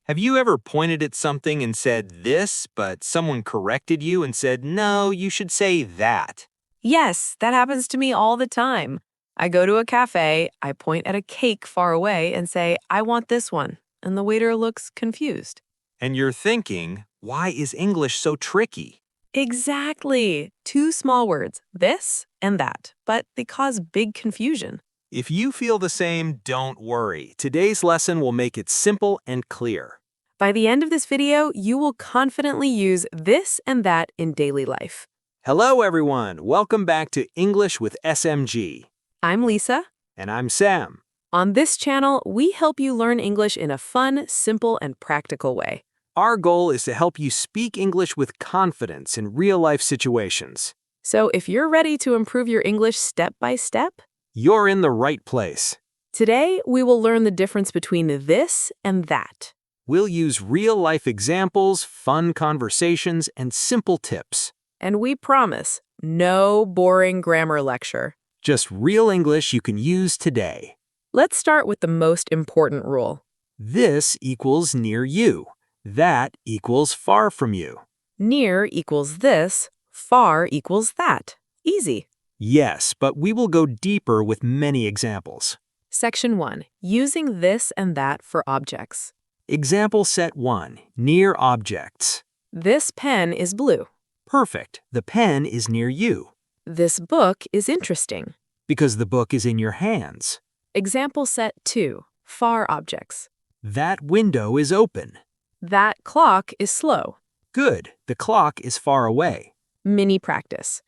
Have you ever pointed at something and said this, but someone corrected you and said, no, you should say that? Yes, that happens to me all the time. I go to a cafe, I point at a cake far away and say, I want this one. And the waiter looks confused. And you're thinking, why is English so tricky? Exactly. Two small words, this and that, but they cause big confusion. If you feel the same, don't worry. Today's lesson will make it simple and clear. By the end of this video, you will confidently use this and that in daily life. Hello, everyone. Welcome back to English with SMG. I'm Lisa. And I'm Sam. On this channel, we help you learn English in a fun, simple, and practical way. Our goal is to help you speak English with confidence in real-life situations. So if you're ready to improve your English step by step, You're in the right place. today we will learn the difference between this and that. We'll use real-life examples, fun conversations, and simple tips. And we promise, no boring grammar lecture. Just real English you can use today. Let's start with the most important rule. This equals near you. That equals far from you. Near equals this, far equals that. Easy. Yes, but we will go deeper with many examples. Section 1. Using this and that for objects. Example set 1. Near objects. This pen is blue. Perfect. The pen is near you. This book is interesting. Because the book is in your hands. Example set 2. Far objects. That window is open. That clock is slow. Good. The clock is far away. Mini practice.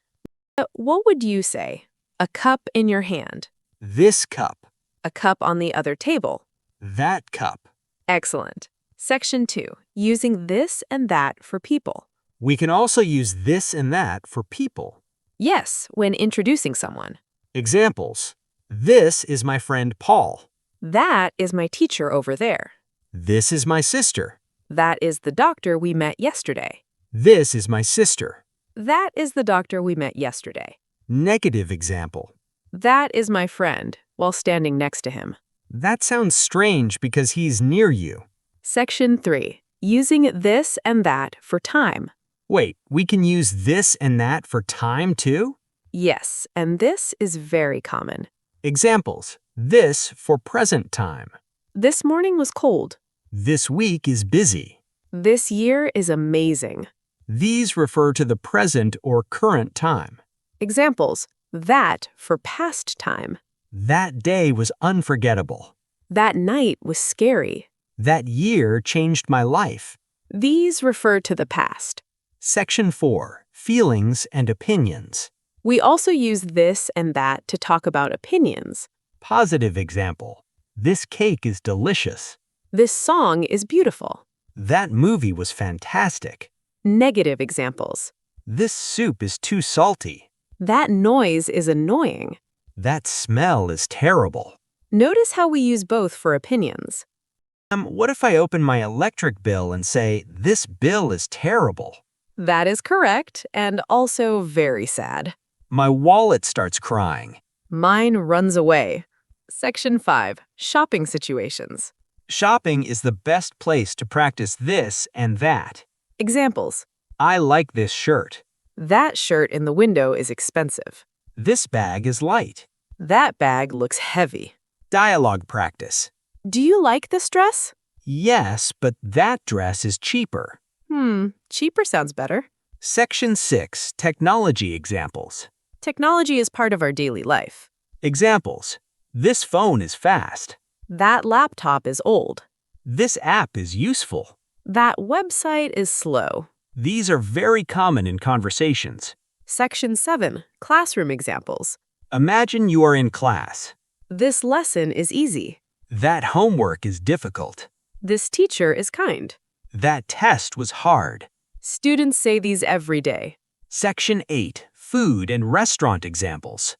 What would you say? A cup in your hand. This cup. A cup on the other table. That cup. Excellent. Section 2. Using this and that for people. We can also use this and that for people. Yes, when introducing someone. Examples. This is my friend Paul. That is my teacher over there. This is my sister. That is the doctor we met yesterday. This is my sister. That is the doctor we met yesterday. Negative example. That is my friend, while standing next to him. That sounds strange because he's near you. Section 3. Using this and that for time. Wait, we can use this and that for time too? Yes, and this is very common. Examples. This for present time. This morning was cold. This week is busy. This year is amazing. These refer to the present or current time. Examples. That for past time. That day was unforgettable. That night was scary. That year changed my life. These refer to the past. Section 4. Feelings and opinions. We also use this and that to talk about opinions. Positive example. This cake is delicious. This song is beautiful. That movie was fantastic. Negative examples. This soup is too salty. That noise is annoying. That smell is terrible. Notice how we use both for opinions. What if I open my electric bill and say, this bill is terrible? That is correct, and also very sad. My wallet starts crying. Mine runs away. Section 5. Shopping situations. Shopping is the best place to practice this and that. Examples. I like this shirt. That shirt in the window is expensive. This bag is light. That bag looks heavy. Dialogue practice. Do you like this dress? Yes, but that dress is cheaper. Cheaper sounds better. Section 6. Technology examples. Technology is part of our daily life. Examples. This phone is fast. That laptop is old. This app is useful. That website is slow. These are very common in conversations. Section 7. Classroom examples. Imagine you are in class. This lesson is easy. That homework is difficult. This teacher is kind. That test was hard. Students say these every day. Section 8. Food and restaurant examples.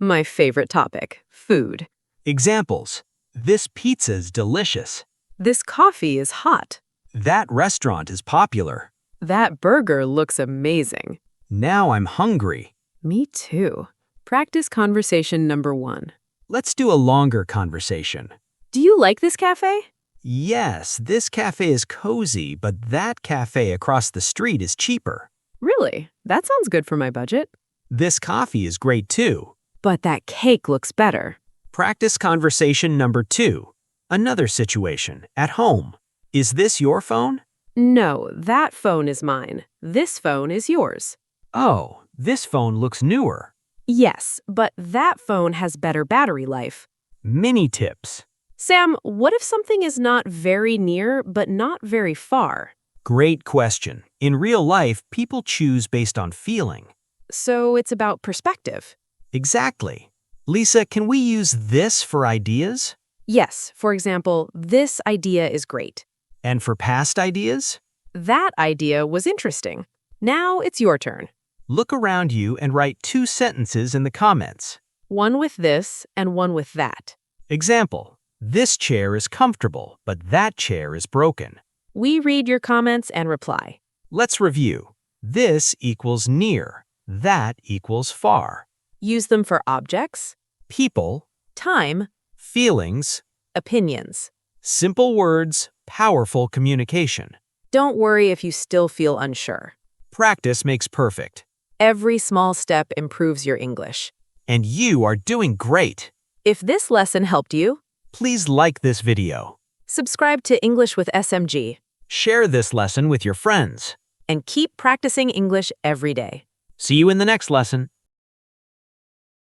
My favorite topic, food. Examples. This pizza is delicious. This coffee is hot. That restaurant is popular. That burger looks amazing. Now I'm hungry. Me too. Practice conversation number 1. Let's do a longer conversation. Do you like this cafe? Yes, this cafe is cozy, but that cafe across the street is cheaper. Really? That sounds good for my budget. This coffee is great too. But that cake looks better. Practice conversation number 2. Another situation, at home. Is this your phone? No, that phone is mine. This phone is yours. Oh, this phone looks newer. Yes, but that phone has better battery life. Mini tips. Sam, what if something is not very near but not very far? Great question. In real life, people choose based on feeling. So it's about perspective. Exactly. Lisa, can we use this for ideas? Yes, for example, this idea is great. And for past ideas? That idea was interesting. Now it's your turn. Look around you and write 2 sentences in the comments. One with this and one with that. Example, this chair is comfortable, but that chair is broken. We read your comments and reply. Let's review. This equals near. That equals far. Use them for objects, People, time, feelings, opinions. simple words, powerful communication. Don't worry if you still feel unsure. Practice makes perfect. Every small step improves your English. And you are doing great. If this lesson helped you, Please like this video. subscribe to English with SMG Share this lesson with your friends. and keep practicing English every day. See you in the next lesson.